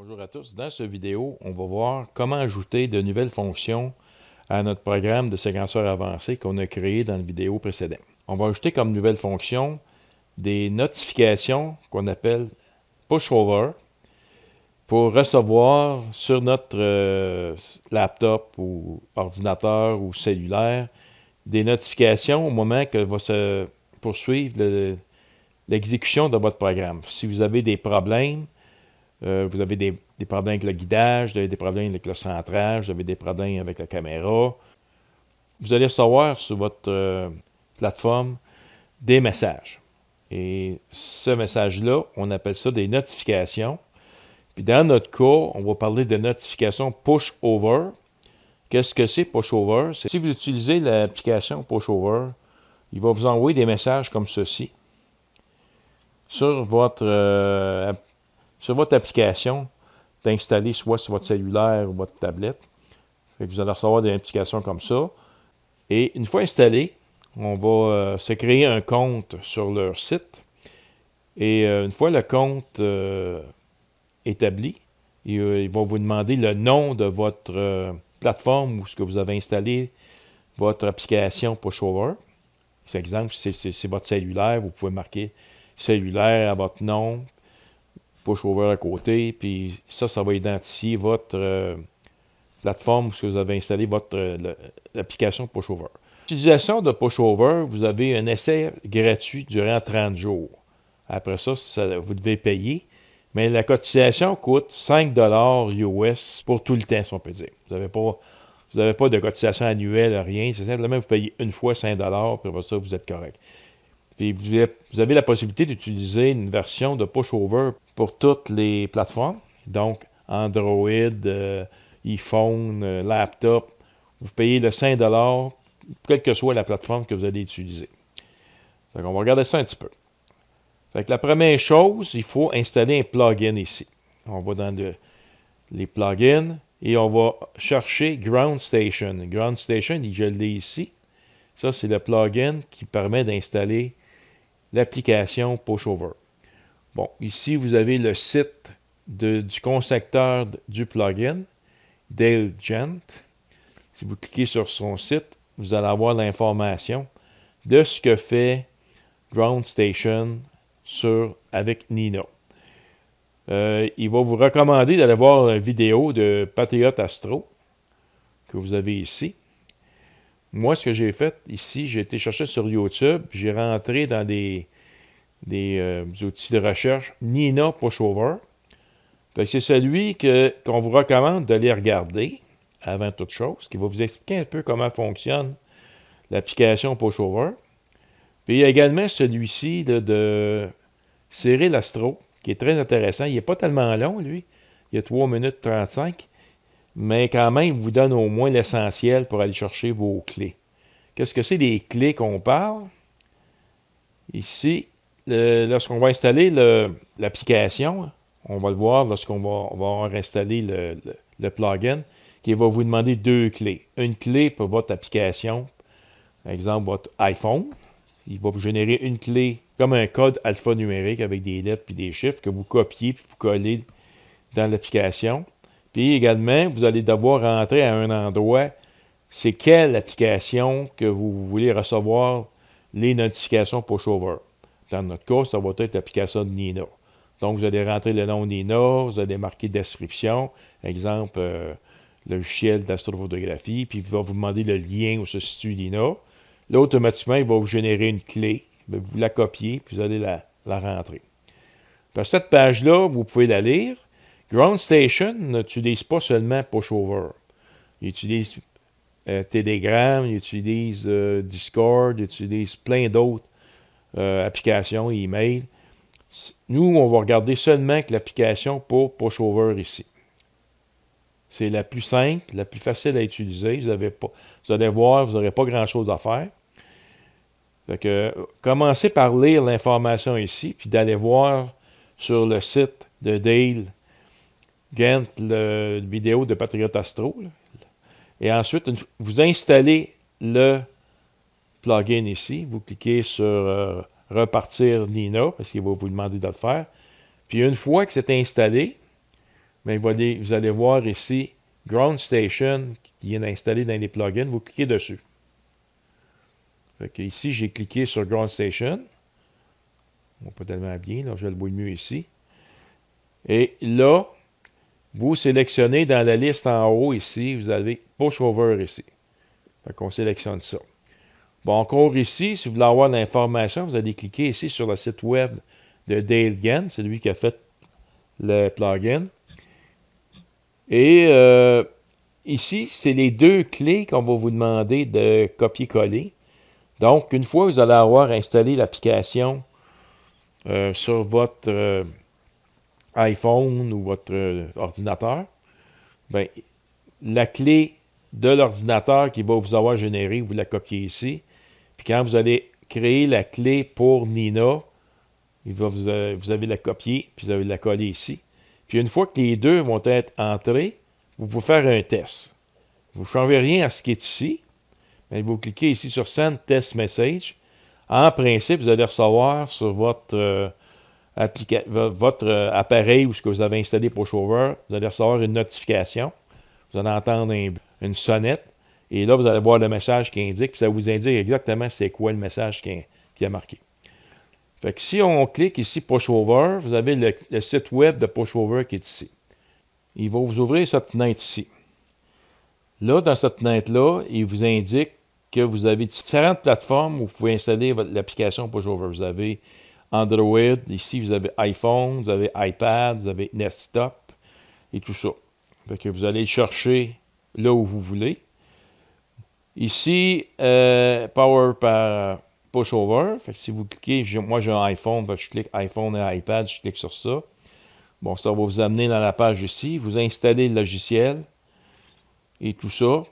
Bonjour à tous. Dans cette vidéo, on va voir comment ajouter de nouvelles fonctions à notre programme de séquenceur avancé qu'on a créé dans la vidéo précédente. On va ajouter comme nouvelle fonction des notifications qu'on appelle pushover pour recevoir sur notre laptop ou ordinateur ou cellulaire des notifications au moment que va se poursuivre l'exécution de votre programme. Si vous avez des problèmes, vous avez des problèmes avec le guidage, vous avez des problèmes avec le centrage, vous avez des problèmes avec la caméra. Vous allez recevoir sur votre plateforme des messages. Et ce message-là, on appelle ça des notifications. Puis dans notre cas, on va parler de notifications push-over. Qu'est-ce que c'est push-over? Si vous utilisez l'application push-over, il va vous envoyer des messages comme ceci sur votre application d'installer soit sur votre cellulaire ou votre tablette. Fait que vous allez recevoir des notifications comme ça. Et une fois installé, on va se créer un compte sur leur site. Et une fois le compte établi, ils vont vous demander le nom de votre plateforme où ce que vous avez installé votre application Pushover. Par exemple, si c'est votre cellulaire, vous pouvez marquer cellulaire à votre nom, Pushover à côté, puis ça va identifier votre plateforme où vous avez installé l'application Pushover. L'utilisation de Pushover, vous avez un essai gratuit durant 30 jours. Après ça, vous devez payer, mais la cotisation coûte 5 US pour tout le temps, si on peut dire. Vous n'avez pas de cotisation annuelle, rien. C'est simplement vous payez une fois 5 puis après ça, vous êtes correct. Puis vous avez la possibilité d'utiliser une version de Pushover pour toutes les plateformes. Donc, Android, iPhone, laptop. Vous payez le 5 quelle que soit la plateforme que vous allez utiliser. Donc, on va regarder ça un petit peu. Fait que la première chose, il faut installer un plugin ici. On va dans les plugins et on va chercher Ground Station. Ground Station, je l'ai ici. Ça, c'est le plugin qui permet d'installer l'application Pushover. Bon, ici, vous avez le site du concepteur du plugin, Dale Gent. Si vous cliquez sur son site, vous allez avoir l'information de ce que fait Ground Station avec Nina. Il va vous recommander d'aller voir une vidéo de Patriot Astro que vous avez ici. Moi, ce que j'ai fait ici, j'ai été chercher sur YouTube, j'ai rentré dans des outils de recherche Nina Pushover. C'est celui qu'on vous recommande d'aller regarder avant toute chose, qui va vous expliquer un peu comment fonctionne l'application Pushover. Puis il y a également celui-ci de Cyril Astro, qui est très intéressant. Il n'est pas tellement long, lui. Il y a 3 minutes 35. Mais quand même, il vous donne au moins l'essentiel pour aller chercher vos clés. Qu'est-ce que c'est les clés qu'on parle? Ici, lorsqu'on va installer l'application, on va le voir lorsqu'on va installer le plugin, qui va vous demander 2 clés. Une clé pour votre application, par exemple votre iPhone. Il va vous générer une clé comme un code alphanumérique avec des lettres puis des chiffres que vous copiez puis vous collez dans l'application. Puis également, vous allez devoir rentrer à un endroit, c'est quelle application que vous voulez recevoir les notifications Pushover. Dans notre cas, ça va être l'application de Nina. Donc, vous allez rentrer le nom de Nina, vous allez marquer description, exemple, logiciel d'astrophotographie, puis il va vous demander le lien où se situe Nina. Là, automatiquement, il va vous générer une clé. Vous la copiez, puis vous allez la rentrer. Dans cette page-là, vous pouvez la lire. Ground Station n'utilise pas seulement Pushover. Il utilise Telegram, il utilise Discord, il utilise plein d'autres applications, email. Nous, on va regarder seulement que l'application pour Pushover ici. C'est la plus simple, la plus facile à utiliser. Vous allez voir, vous n'aurez pas grand-chose à faire. Fait que, commencez par lire l'information ici, puis d'aller voir sur le site de Dale Gent, la vidéo de Patriot Astro. Là. Et ensuite, vous installez le plugin ici. Vous cliquez sur Repartir Nina, parce qu'il va vous demander de le faire. Puis une fois que c'est installé, mais vous allez voir ici Ground Station qui est installé dans les plugins. Vous cliquez dessus. Fait que ici, j'ai cliqué sur Ground Station. On pas tellement bien, là, je le vois mieux ici. Et là, vous sélectionnez dans la liste en haut ici, vous avez Pushover ici. Fait qu'on sélectionne ça. Bon, encore ici, si vous voulez avoir l'information, vous allez cliquer ici sur le site web de Dale Gann, c'est lui qui a fait le plugin. Et ici, c'est les deux clés qu'on va vous demander de copier-coller. Donc, une fois que vous allez avoir installé l'application sur votre iPhone ou votre ordinateur, ben, la clé de l'ordinateur qui va vous avoir généré, vous la copiez ici. Puis quand vous allez créer la clé pour Nina, vous avez la copier, puis vous allez la coller ici. Puis une fois que les deux vont être entrés, vous pouvez faire un test. Vous ne changez rien à ce qui est ici, mais vous cliquez ici sur Send Test Message. En principe, vous allez recevoir sur votre appareil ou ce que vous avez installé Pushover, vous allez recevoir une notification. Vous allez entendre une sonnette. Et là, vous allez voir le message qui indique, puis ça vous indique exactement c'est quoi le message qui a marqué. Fait que si on clique ici Pushover, vous avez le site web de Pushover qui est ici. Il va vous ouvrir cette fenêtre ici. Là, dans cette fenêtre-là, il vous indique que vous avez différentes plateformes où vous pouvez installer l'application Pushover. Vous avez Android, ici vous avez iPhone, vous avez iPad, vous avez Desktop et tout ça. Fait que vous allez le chercher là où vous voulez. Ici, Power par Pushover. Fait que si vous cliquez, moi j'ai un iPhone, fait que je clique iPhone et iPad, je clique sur ça. Bon, ça va vous amener dans la page ici. Vous installez le logiciel et tout ça.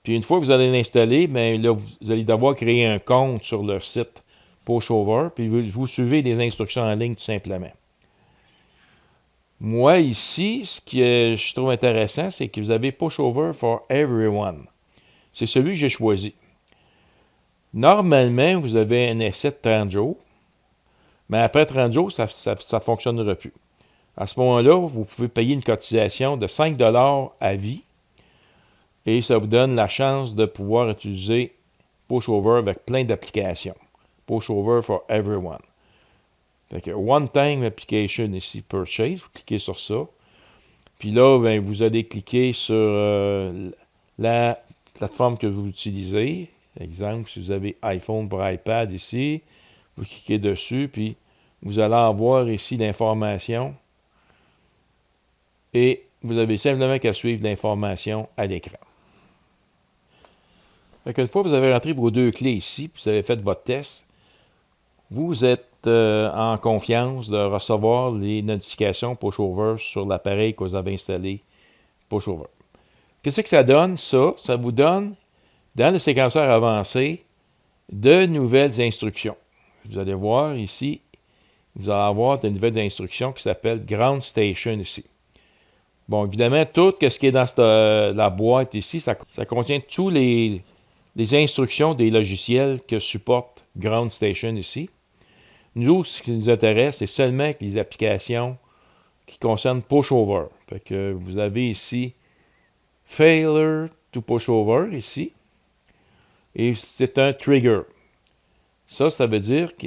Puis une fois que vous allez l'installer, bien là, vous allez devoir créer un compte sur le site Pushover, puis vous suivez les instructions en ligne tout simplement. Moi, ici, ce que je trouve intéressant, c'est que vous avez Pushover for Everyone. C'est celui que j'ai choisi. Normalement, vous avez un essai de 30 jours, mais après 30 jours, ça ne fonctionnera plus. À ce moment-là, vous pouvez payer une cotisation de 5 $ à vie et ça vous donne la chance de pouvoir utiliser Pushover avec plein d'applications. Pushover for Everyone. Fait que One Time Application ici, Purchase, vous cliquez sur ça. Puis là, ben, vous allez cliquer sur la plateforme que vous utilisez. Exemple, si vous avez iPhone pour iPad ici, vous cliquez dessus, puis vous allez avoir ici l'information. Et vous avez simplement qu'à suivre l'information à l'écran. Une fois que vous avez rentré vos deux clés ici, puis vous avez fait votre test, vous êtes en confiance de recevoir les notifications Pushover sur l'appareil que vous avez installé Pushover. Qu'est-ce que ça donne, ça? Ça vous donne, dans le séquenceur avancé, de nouvelles instructions. Vous allez voir ici, vous allez avoir de nouvelles instructions qui s'appellent Ground Station ici. Bon, évidemment, tout ce qui est dans la boîte ici, ça contient tous les instructions des logiciels que supporte Ground Station ici. Nous, ce qui nous intéresse, c'est seulement les applications qui concernent Pushover. Fait que vous avez ici Failure to Pushover ici. Et c'est un trigger. Ça veut dire que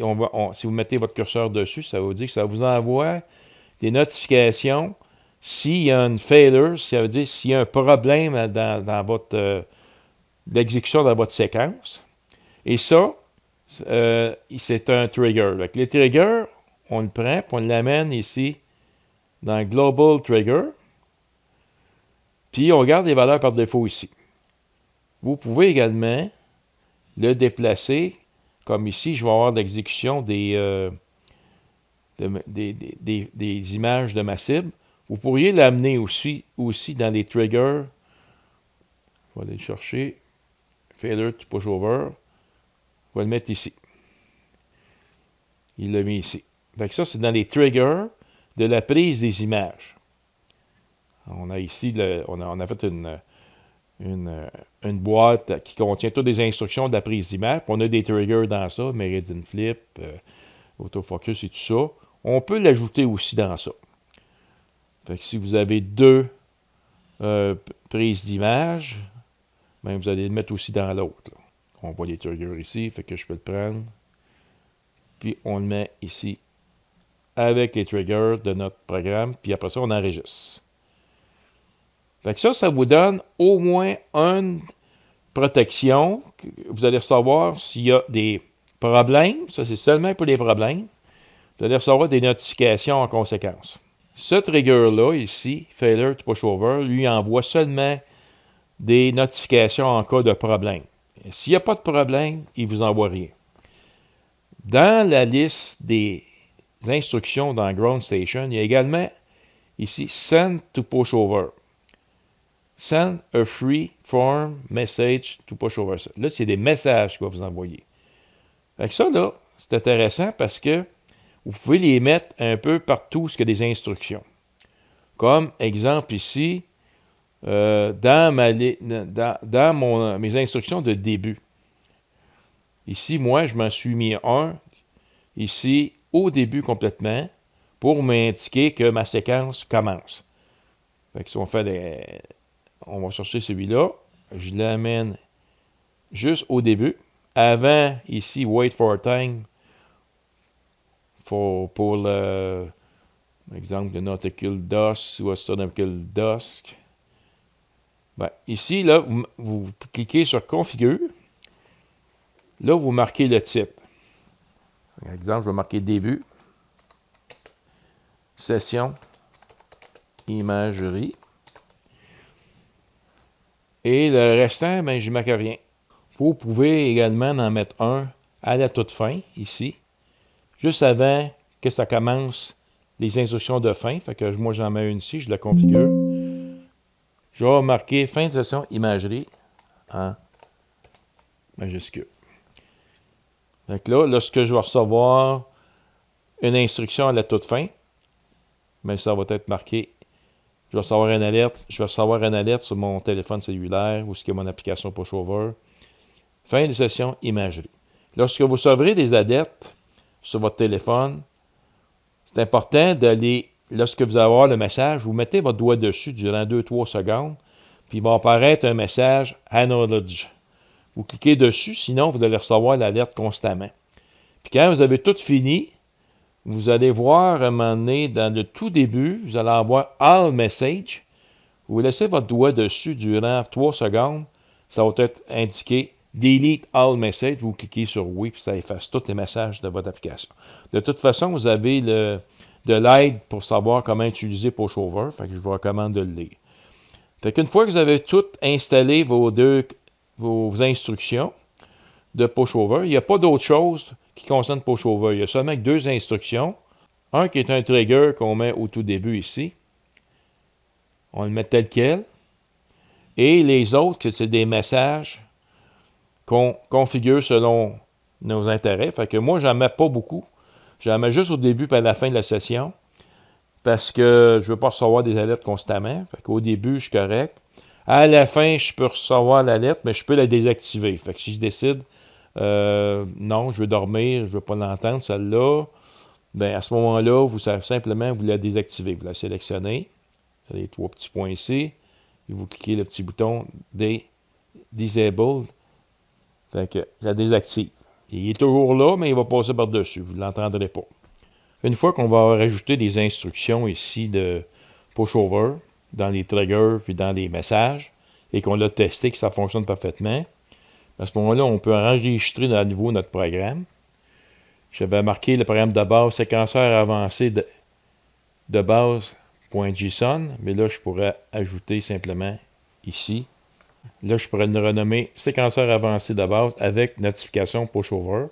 si vous mettez votre curseur dessus, ça veut dire que ça vous envoie des notifications s'il y a une failure, ça veut dire s'il y a un problème dans votre l'exécution de votre séquence. Et ça, c'est un trigger. Donc, les triggers, on le prend et on l'amène ici dans Global Trigger. Puis on regarde les valeurs par défaut ici. Vous pouvez également le déplacer, comme ici, je vais avoir l'exécution des images de ma cible. Vous pourriez l'amener aussi dans les triggers. Je vais aller le chercher. Failure to Pushover. Je vais le mettre ici. Il l'a mis ici. Fait que ça, c'est dans les triggers de la prise des images. On a ici, on a fait une boîte qui contient toutes les instructions de la prise d'image. On a des triggers dans ça, Meridian Flip, Autofocus et tout ça. On peut l'ajouter aussi dans ça. Fait que si vous avez deux prises d'image, ben vous allez le mettre aussi dans l'autre. On voit les triggers ici, fait que je peux le prendre. Puis on le met ici avec les triggers de notre programme. Puis après ça, on enregistre. Fait que ça vous donne au moins une protection. Vous allez recevoir s'il y a des problèmes. Ça, c'est seulement pour les problèmes. Vous allez recevoir des notifications en conséquence. Ce trigger-là, ici, Failure to Pushover, lui envoie seulement des notifications en cas de problème. S'il n'y a pas de problème, il ne vous envoie rien. Dans la liste des instructions dans Ground Station, il y a également ici Send to Pushover. Send a free form message to Pushover. Là, c'est des messages qu'il va vous envoyer. Fait que ça, là, c'est intéressant parce que vous pouvez les mettre un peu partout ce que des instructions. Comme exemple ici, dans mes instructions de début. Ici, moi, je m'en suis mis un, ici, au début complètement, pour m'indiquer que ma séquence commence. Fait que si on fait on va chercher celui-là, je l'amène juste au début. Avant, ici, wait for time, pour le exemple de Nautical Dusk ou Astronomical Dusk. Ben, ici, là, vous cliquez sur Configure. Là, vous marquez le type. Par exemple, je vais marquer Début. Session. Imagerie. Et le restant, ben, je ne marque rien. Vous pouvez également en mettre un à la toute fin, ici. Juste avant que ça commence les instructions de fin. Fait que moi, j'en mets une ici, je la configure. Je vais marquer fin de session imagerie en majuscule. Donc là, lorsque je vais recevoir une instruction à la toute fin, mais ça va être marqué. Je vais recevoir une alerte. Je vais recevoir une alerte sur mon téléphone cellulaire ou ce qui est mon application Pushover. Fin de session imagerie. Lorsque vous recevrez des alertes sur votre téléphone, c'est important d'aller, lorsque vous allez avoir le message, vous mettez votre doigt dessus durant 2-3 secondes, puis il va apparaître un message Acknowledge. Vous cliquez dessus, sinon vous allez recevoir l'alerte constamment. Puis quand vous avez tout fini, vous allez voir à un moment donné, dans le tout début, vous allez avoir All Message. Vous laissez votre doigt dessus durant 3 secondes. Ça va être indiqué Delete All Message. Vous cliquez sur Oui, puis ça efface tous les messages de votre application. De toute façon, vous avez de l'aide pour savoir comment utiliser Pushover. Fait que je vous recommande de le lire. Fait qu'une fois que vous avez tout installé vos instructions de Pushover, il n'y a pas d'autre chose qui concerne Pushover. Il y a seulement 2 instructions. Un qui est un trigger qu'on met au tout début ici. On le met tel quel. Et les autres, c'est des messages qu'on configure selon nos intérêts. Fait que moi, j'en mets pas beaucoup. J'en mets juste au début et à la fin de la session. Parce que je ne veux pas recevoir des alertes constamment. Fait qu'au début, je suis correct. À la fin, je peux recevoir l'alerte, mais je peux la désactiver. Fait que si je décide, non, je veux dormir, je ne veux pas l'entendre, celle-là, ben à ce moment-là, vous savez simplement, vous la désactivez. Vous la sélectionnez. Vous avez les 3 petits points ici. Et vous cliquez le petit bouton Disable. Fait que ça désactive. Il est toujours là, mais il va passer par-dessus. Vous ne l'entendrez pas. Une fois qu'on va rajouter des instructions ici de Pushover dans les triggers puis dans les messages et qu'on l'a testé que ça fonctionne parfaitement, à ce moment-là, on peut enregistrer à nouveau notre programme. J'avais marqué le programme de base séquenceur avancé de base.json, mais là, je pourrais ajouter simplement ici. Là, je pourrais le renommer séquenceur avancé de base avec notification Pushover.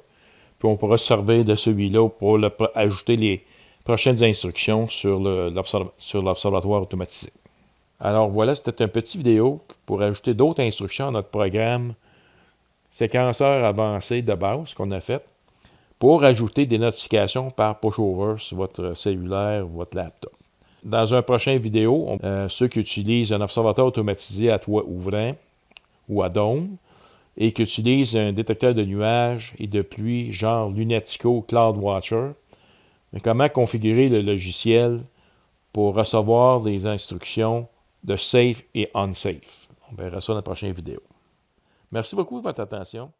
Puis on pourra se servir de celui-là pour ajouter les prochaines instructions sur l'observatoire automatisé. Alors voilà, c'était une petite vidéo pour ajouter d'autres instructions à notre programme séquenceur avancé de base qu'on a fait pour ajouter des notifications par Pushover sur votre cellulaire ou votre laptop. Dans un prochain vidéo, ceux qui utilisent un observatoire automatisé à toit ouvrant ou à dôme et qui utilisent un détecteur de nuages et de pluie genre Lunatico CloudWatcher, mais comment configurer le logiciel pour recevoir des instructions de safe et unsafe. On verra ça dans la prochaine vidéo. Merci beaucoup de votre attention.